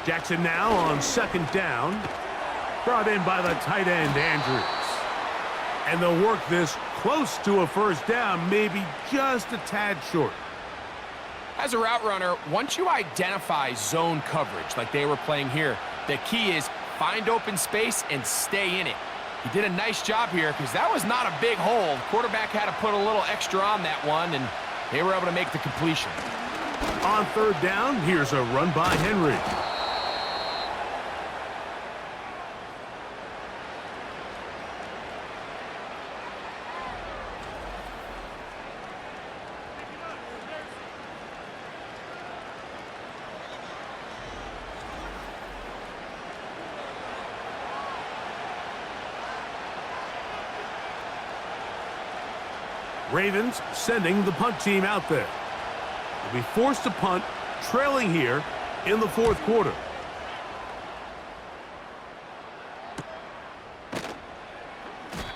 Jackson now on second down. Brought in by the tight end, Andrews. And they'll work this close to a first down, maybe just a tad short. As a route runner, once you identify zone coverage like they were playing here, the key is find open space and stay in it. He did a nice job here because that was not a big hole. Quarterback had to put a little extra on that one, and they were able to make the completion. On third down, here's a run by Henry. Ravens sending the punt team out there. They'll be forced to punt, trailing here in the fourth quarter.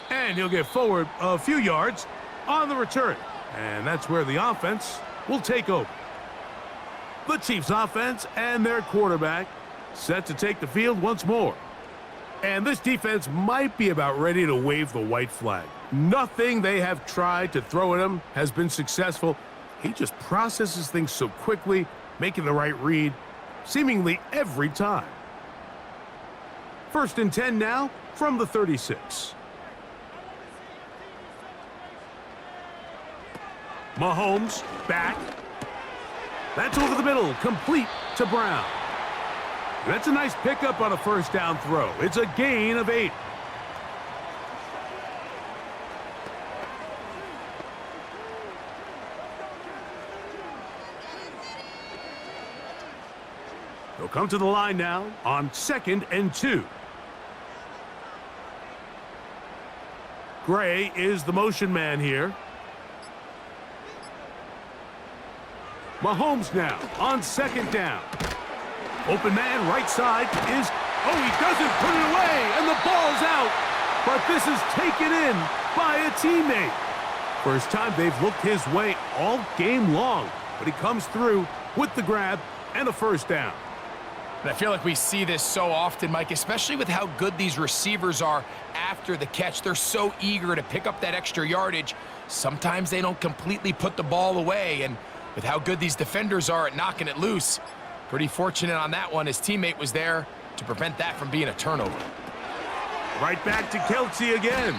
And he'll get forward a few yards on the return. And that's where the offense will take over. The Chiefs offense and their quarterback set to take the field once more. And this defense might be about ready to wave the white flag. Nothing they have tried to throw at him has been successful. He just processes things so quickly, making the right read, seemingly every time. 1st and 10 now from the 36. Mahomes back. That's over the middle, complete to Brown. That's a nice pickup on a first down throw. It's a gain of 8. They'll come to the line now on 2nd and 2. Gray is the motion man here. Mahomes now on 2nd down. Open man right side is, oh, he doesn't put it away, and the ball's out. But this is taken in by a teammate. First time they've looked his way all game long, but he comes through with the grab and a first down. And I feel like we see this so often, Mike, especially with how good these receivers are after the catch. They're so eager to pick up that extra yardage. Sometimes they don't completely put the ball away, and with how good these defenders are at knocking it loose, pretty fortunate on that one. His teammate was there to prevent that from being a turnover. Right back to Kelce again.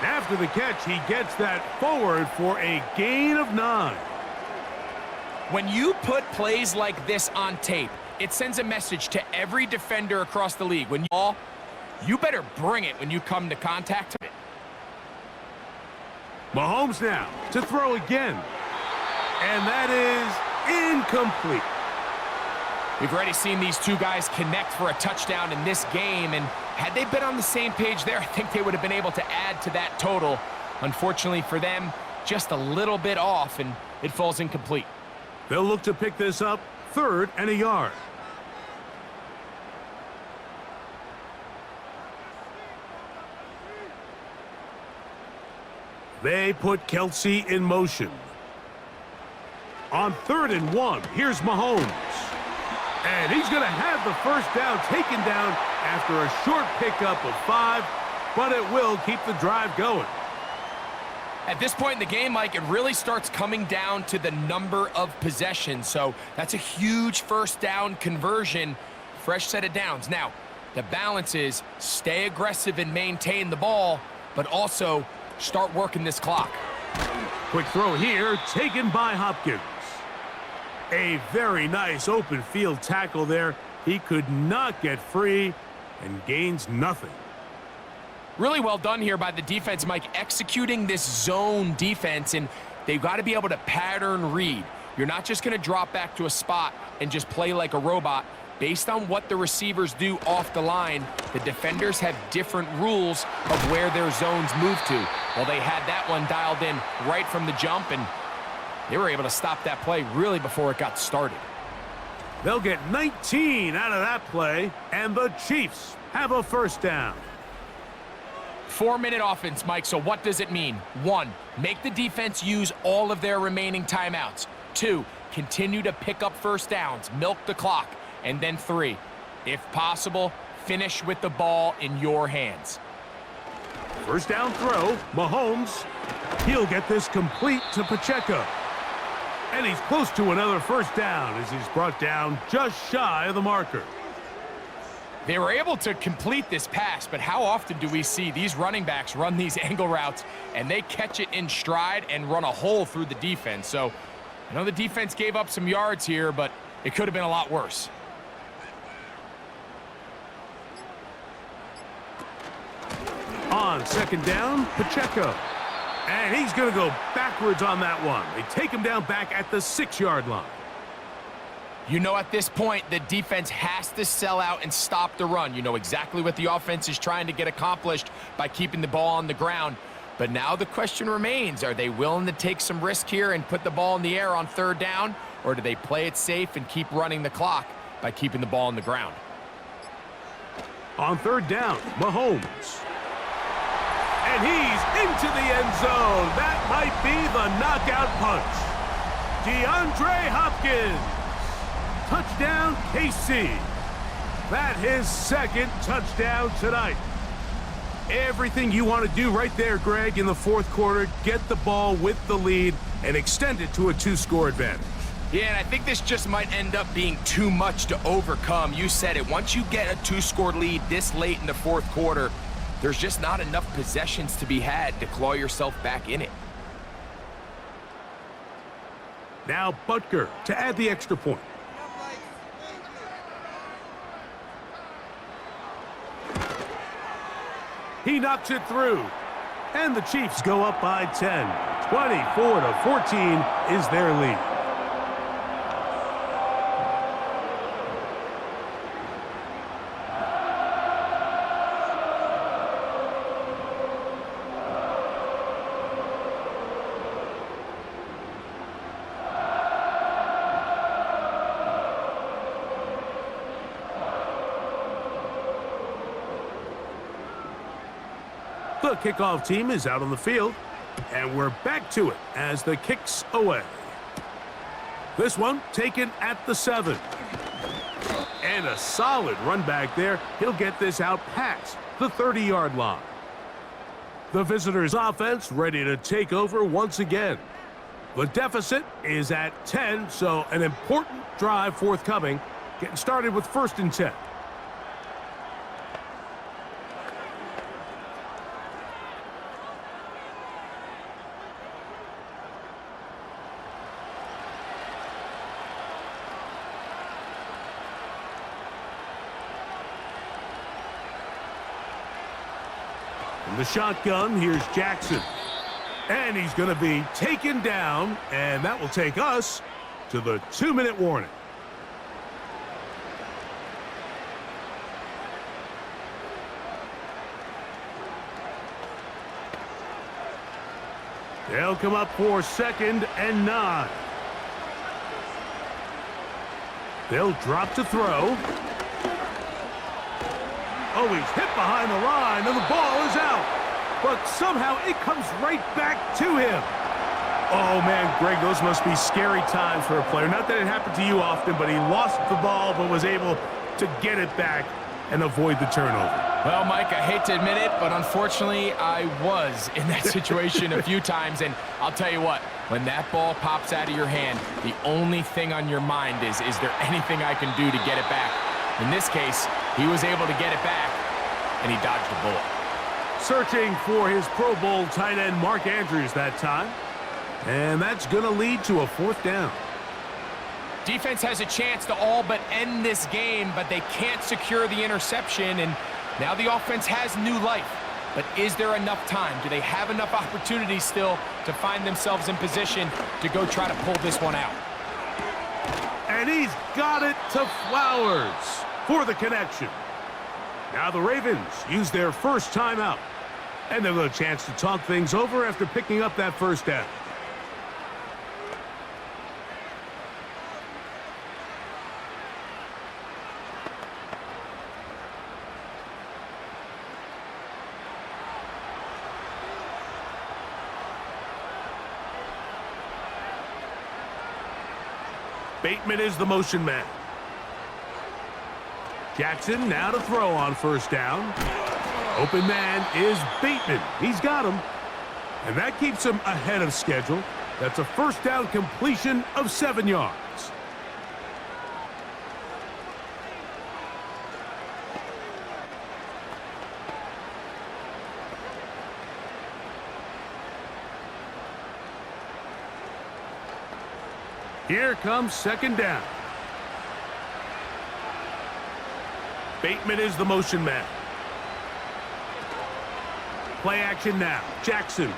After the catch, he gets that forward for a gain of 9. When you put plays like this on tape, it sends a message to every defender across the league. When you better bring it when you come to contact it. Mahomes now to throw again. And that is incomplete. We've already seen these two guys connect for a touchdown in this game, and had they been on the same page there, I think they would have been able to add to that total. Unfortunately for them, just a little bit off, and it falls incomplete. They'll look to pick this up 3rd and a yard. They put Kelce in motion. On 3rd and 1, here's Mahomes. And he's going to have the first down taken down after a short pickup of 5, but it will keep the drive going. At this point in the game, Mike, it really starts coming down to the number of possessions. So that's a huge first down conversion, fresh set of downs. Now, the balance is stay aggressive and maintain the ball, but also start working this clock. Quick throw here, taken by Hopkins. A very nice open field tackle there. He could not get free and gains nothing. Really well done here by the defense, Mike, executing this zone defense, and they've got to be able to pattern read. You're not just going to drop back to a spot and just play like a robot. Based on what the receivers do off the line, the defenders have different rules of where their zones move to. Well, they had that one dialed in right from the jump, and they were able to stop that play really before it got started. They'll get 19 out of that play, and the Chiefs have a first down. 4-minute offense, Mike, so what does it mean? 1, make the defense use all of their remaining timeouts. 2, continue to pick up first downs, milk the clock. and then 3. If possible, finish with the ball in your hands. First down throw, Mahomes. He'll get this complete to Pacheco. And he's close to another first down as he's brought down just shy of the marker. They were able to complete this pass, but how often do we see these running backs run these angle routes and they catch it in stride and run a hole through the defense? So I know the defense gave up some yards here, but it could have been a lot worse. On second down, Pacheco. And he's going to go backwards on that one. They take him down back at the 6-yard line. You know, at this point, the defense has to sell out and stop the run. You know exactly what the offense is trying to get accomplished by keeping the ball on the ground. But now the question remains, are they willing to take some risk here and put the ball in the air on 3rd down? Or do they play it safe and keep running the clock by keeping the ball on the ground? On 3rd down, Mahomes. And he's into the end zone. That might be the knockout punch. DeAndre Hopkins. Touchdown, KC. That his 2nd touchdown tonight. Everything you want to do right there, Greg, in the 4th quarter, get the ball with the lead and extend it to a 2-score advantage. Yeah, and I think this just might end up being too much to overcome. You said it. Once you get a 2-score lead this late in the 4th quarter, there's just not enough possessions to be had to claw yourself back in it. Now Butker to add the extra point. He knocks it through. And the Chiefs go up by 10. 24-14 is their lead. The kickoff team is out on the field, and we're back to it as the kick's away. This one taken at the 7. And a solid run back there. He'll get this out past the 30-yard line. The visitors' offense ready to take over once again. The deficit is at 10, so an important drive forthcoming. Getting started with 1st and 10. From the shotgun, here's Jackson. And he's going to be taken down, and that will take us to the 2-minute warning. They'll come up for 2nd and 9. They'll drop to throw. Oh, he's hit behind the line, and the ball is out. But somehow it comes right back to him. Oh, man, Greg, those must be scary times for a player. Not that it happened to you often, but he lost the ball but was able to get it back and avoid the turnover. Well, Mike, I hate to admit it, but unfortunately, I was in that situation a few times. And I'll tell you what, when that ball pops out of your hand, the only thing on your mind is there anything I can do to get it back? In this case, he was able to get it back, and he dodged the bullet. Searching for his Pro Bowl tight end, Mark Andrews, that time. And that's going to lead to a 4th down. Defense has a chance to all but end this game, but they can't secure the interception, and now the offense has new life. But is there enough time? Do they have enough opportunities still to find themselves in position to go try to pull this one out? And he's got it to Flowers for the connection. Now the Ravens use their first timeout. And they'll have a chance to talk things over after picking up that first down. Bateman is the motion man. Jackson now to throw on first down. Open man is Bateman. He's got him. And that keeps him ahead of schedule. That's a first down completion of 7 yards. Here comes second down. Bateman is the motion man. Play action now. Jackson.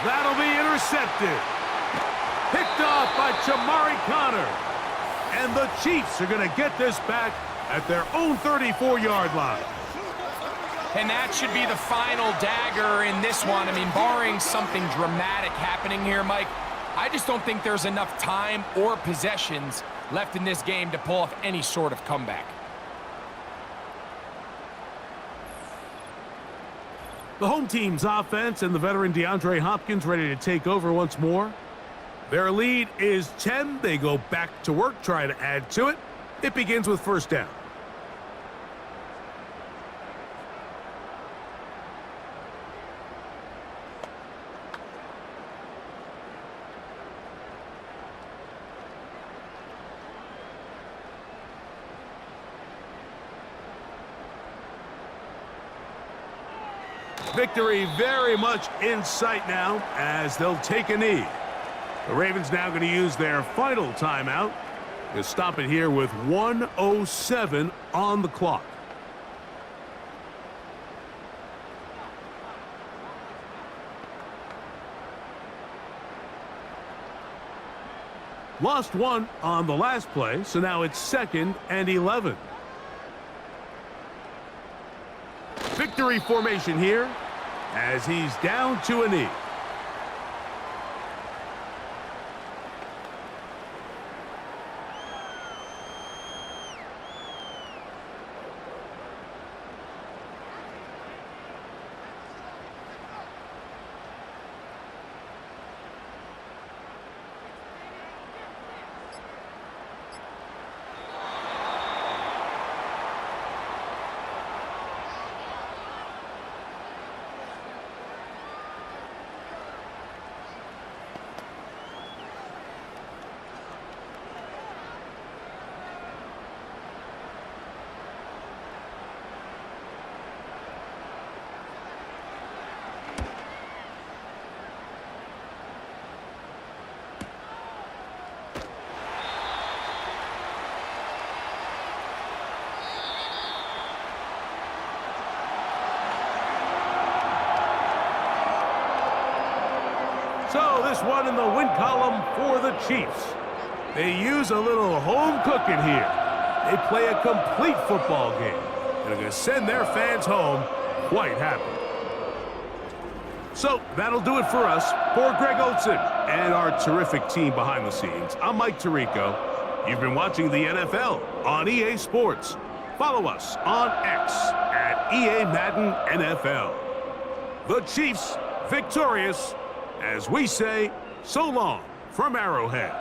That'll be intercepted. Picked off by Chamari Connor. And the Chiefs are going to get this back at their own 34-yard line. And that should be the final dagger in this one. I mean, barring something dramatic happening here, Mike, I just don't think there's enough time or possessions left in this game to pull off any sort of comeback. The home team's offense and the veteran DeAndre Hopkins ready to take over once more. Their lead is 10. They go back to work, try to add to it. It begins with first down. Victory very much in sight now as they'll take a knee. The Ravens now going to use their final timeout to stop it here with 1:07 on the clock. Lost one on the last play, so now it's 2nd and 11. Victory formation here as he's down to a knee. So this one in the win column for the Chiefs. They use a little home cooking here. They play a complete football game and are going to send their fans home quite happy. So that'll do it for us. For Greg Olson and our terrific team behind the scenes, I'm Mike Tirico. You've been watching the NFL on EA Sports. Follow us on X at EA Madden NFL. The Chiefs victorious, as we say, so long from Arrowhead.